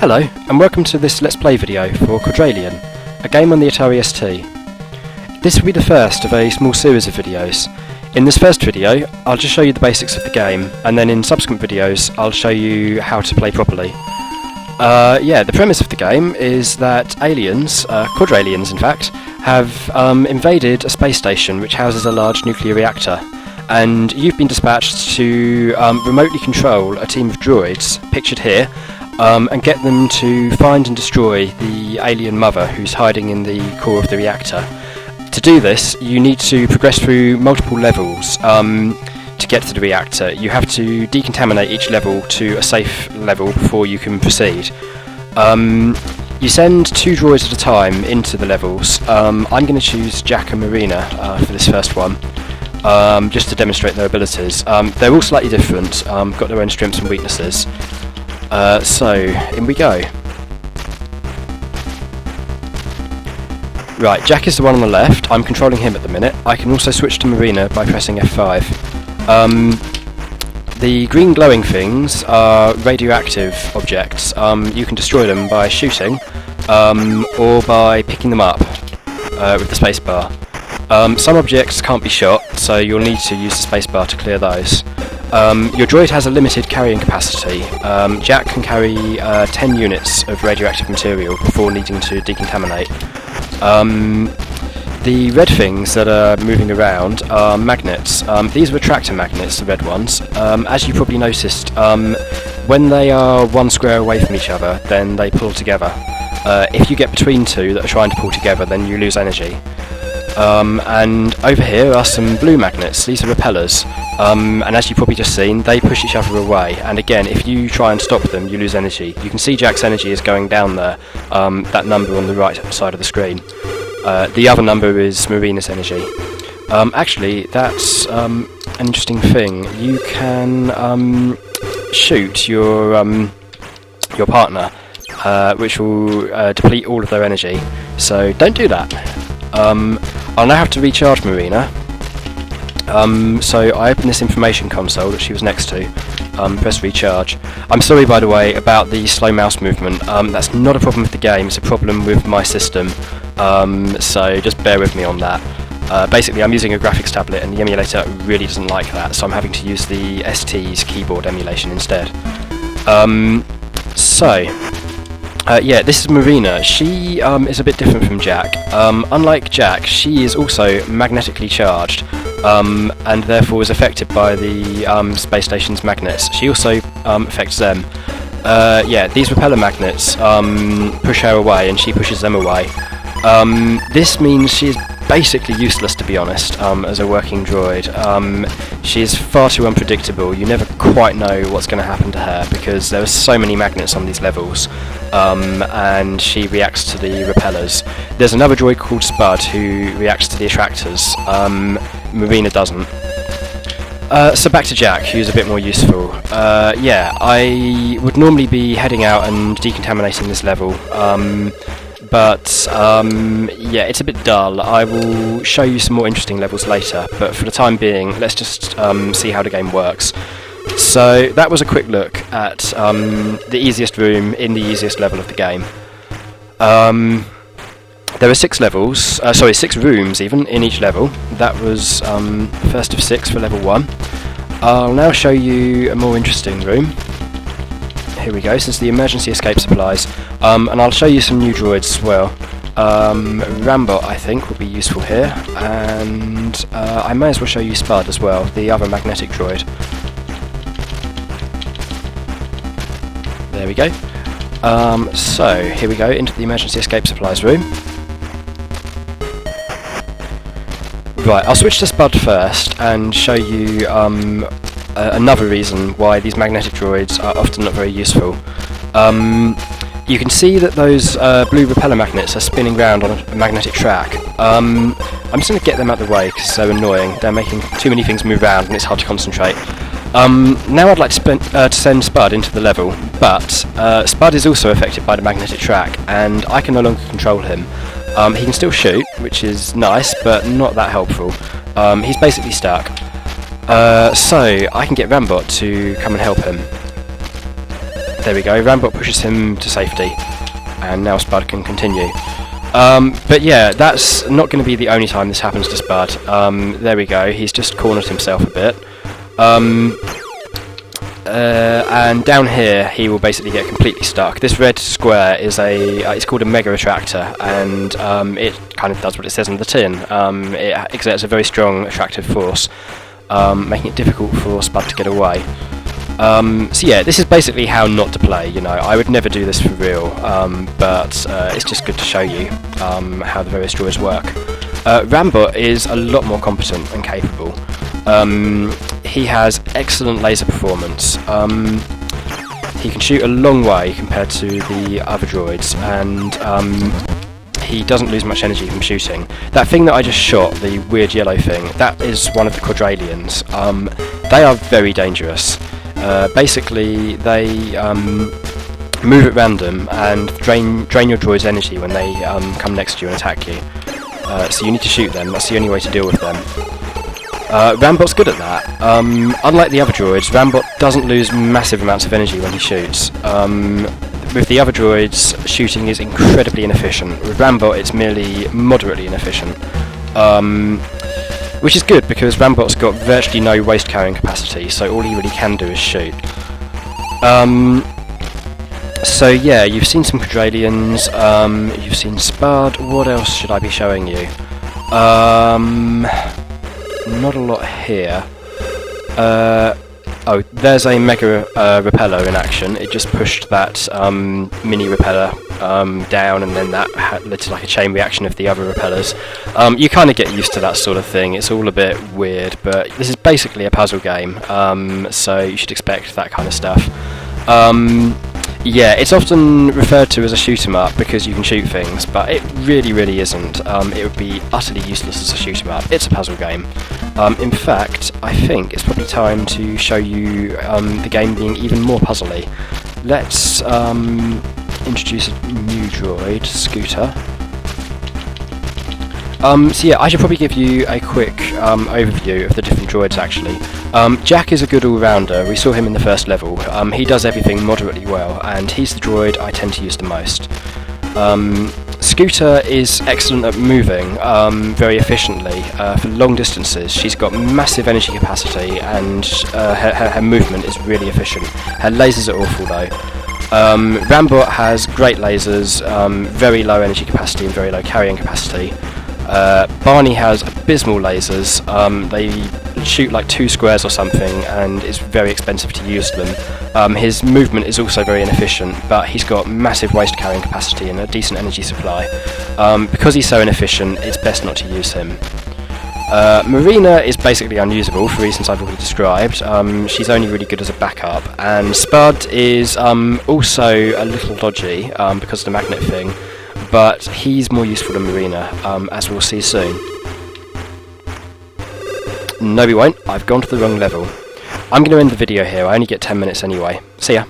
Hello, and welcome to this Let's Play video for Quadralien, a game on the Atari ST. This will be the first of a small series of videos. In this first video, I'll just show you the basics of the game, and then in subsequent videos, I'll show you how to play properly. The premise of the game is that aliens, Quadraliens in fact, have invaded a space station which houses a large nuclear reactor, and you've been dispatched to remotely control a team of droids, pictured here, and get them to find and destroy the alien mother who's hiding in the core of the reactor. To do this, you need to progress through multiple levels to get to the reactor. You have to decontaminate each level to a safe level before you can proceed. You send 2 droids at a time into the levels. I'm going to choose Jack and Marina for this first one, just to demonstrate their abilities. They're all slightly different, got their own strengths and weaknesses. So, in we go. Right, Jack is the one on the left. I'm controlling him at the minute. I can also switch to Marina by pressing F5. The green glowing things are radioactive objects. You can destroy them by shooting, or by picking them up with the spacebar. Some objects can't be shot, so you'll need to use the spacebar to clear those. Your droid has a limited carrying capacity. Jack can carry 10 units of radioactive material before needing to decontaminate. The red things that are moving around are magnets. These are attractor magnets, the red ones. As you probably noticed, when they are one square away from each other, then they pull together. If you get between two that are trying to pull together, then you lose energy. And over here are some blue magnets. These are repellers, and as you've probably just seen, they push each other away, and again, if you try and stop them, you lose energy. You can see Jack's energy is going down there, that number on the right side of the screen. The other number is Marina's energy. Actually, that's an interesting thing. You can shoot your partner, which will deplete all of their energy, so don't do that. I'll now have to recharge Marina, so I open this information console that she was next to, press recharge. I'm sorry, by the way, about the slow mouse movement. That's not a problem with the game, it's a problem with my system, so just bear with me on that. Basically, I'm using a graphics tablet and the emulator really doesn't like that, so I'm having to use the ST's keyboard emulation instead. This is Marina. She is a bit different from Jack. Unlike Jack, she is also magnetically charged, and therefore is affected by the space station's magnets. She also affects them. These repeller magnets push her away, and she pushes them away. This means she is basically useless, to be honest, as a working droid. She is far too unpredictable. You never quite know what's going to happen to her because there are so many magnets on these levels, and she reacts to the repellers. There's another droid called Spud who reacts to the attractors. Marina doesn't. So back to Jack, who's a bit more useful. I would normally be heading out and decontaminating this level, but it's a bit dull. I will show you some more interesting levels later, but for the time being, let's just see how the game works. So that was a quick look at the easiest room in the easiest level of the game. There are 6 rooms even, in each level. That was first of 6 for level 1. I'll now show you a more interesting room. Here we go, this is the emergency escape supplies, and I'll show you some new droids as well. Rambot, I think, will be useful here, and I may as well show you Spud as well, the other magnetic droid. There we go. So, here we go, into the emergency escape supplies room. Right, I'll switch to Spud first and show you another reason why these magnetic droids are often not very useful. You can see that those blue repeller magnets are spinning round on a magnetic track. I'm just going to get them out of the way because they're annoying. They're making too many things move around and it's hard to concentrate. Now I'd like to send Spud into the level, but Spud is also affected by the magnetic track and I can no longer control him. He can still shoot, which is nice, but not that helpful. He's basically stuck. So I can get Rambot to come and help him. There we go, Rambot pushes him to safety, and now Spud can continue. But yeah, that's not going to be the only time this happens to Spud. There we go, he's just cornered himself a bit. And down here he will basically get completely stuck. This red square is it's called a mega attractor, and it kind of does what it says on the tin. It exerts a very strong attractive force, making it difficult for Spud to get away. So yeah, this is basically how not to play, you know. I would never do this for real, but it's just good to show you how the various droids work. Rambot is a lot more competent and capable. He has excellent laser performance. He can shoot a long way compared to the other droids, and he doesn't lose much energy from shooting. That thing that I just shot, the weird yellow thing, that is one of the Quadraliens. They are very dangerous. Basically, they move at random and drain your droid's energy when they come next to you and attack you. So you need to shoot them, that's the only way to deal with them. Rambot's good at that. Unlike the other droids, Rambot doesn't lose massive amounts of energy when he shoots. With the other droids, shooting is incredibly inefficient. With Rambot, it's merely moderately inefficient. Which is good, because Rambot's got virtually no waste carrying capacity, so all he really can do is shoot. So yeah, you've seen some Quadraliens, you've seen Spud. What else should I be showing you? Not a lot here. Oh, there's a mega repeller in action. It just pushed that mini repeller down, and then that led to like a chain reaction of the other repellers. You kind of get used to that sort of thing. It's all a bit weird, but this is basically a puzzle game, so you should expect that kind of stuff. Yeah, it's often referred to as a shoot 'em up because you can shoot things, but it really isn't. It would be utterly useless as a shoot 'em up. It's a puzzle game. In fact, I think it's probably time to show you the game being even more puzzly. Let's introduce a new droid, Scooter. So yeah, I should probably give you a quick overview of the different droids actually. Jack is a good all-rounder. We saw him in the first level. He does everything moderately well, and he's the droid I tend to use the most. Scooter is excellent at moving very efficiently for long distances. She's got massive energy capacity, and her movement is really efficient. Her lasers are awful though. Rambot has great lasers, very low energy capacity and very low carrying capacity. Barney has abysmal lasers. They shoot like 2 squares or something, and it's very expensive to use them. His movement is also very inefficient, but he's got massive waste carrying capacity and a decent energy supply. Because he's so inefficient, it's best not to use him. Marina is basically unusable for reasons I've already described. She's only really good as a backup, and Spud is also a little dodgy because of the magnet thing, but he's more useful than Marina, as we'll see soon. No we won't, I've gone to the wrong level. I'm going to end the video here, I only get 10 minutes anyway. See ya.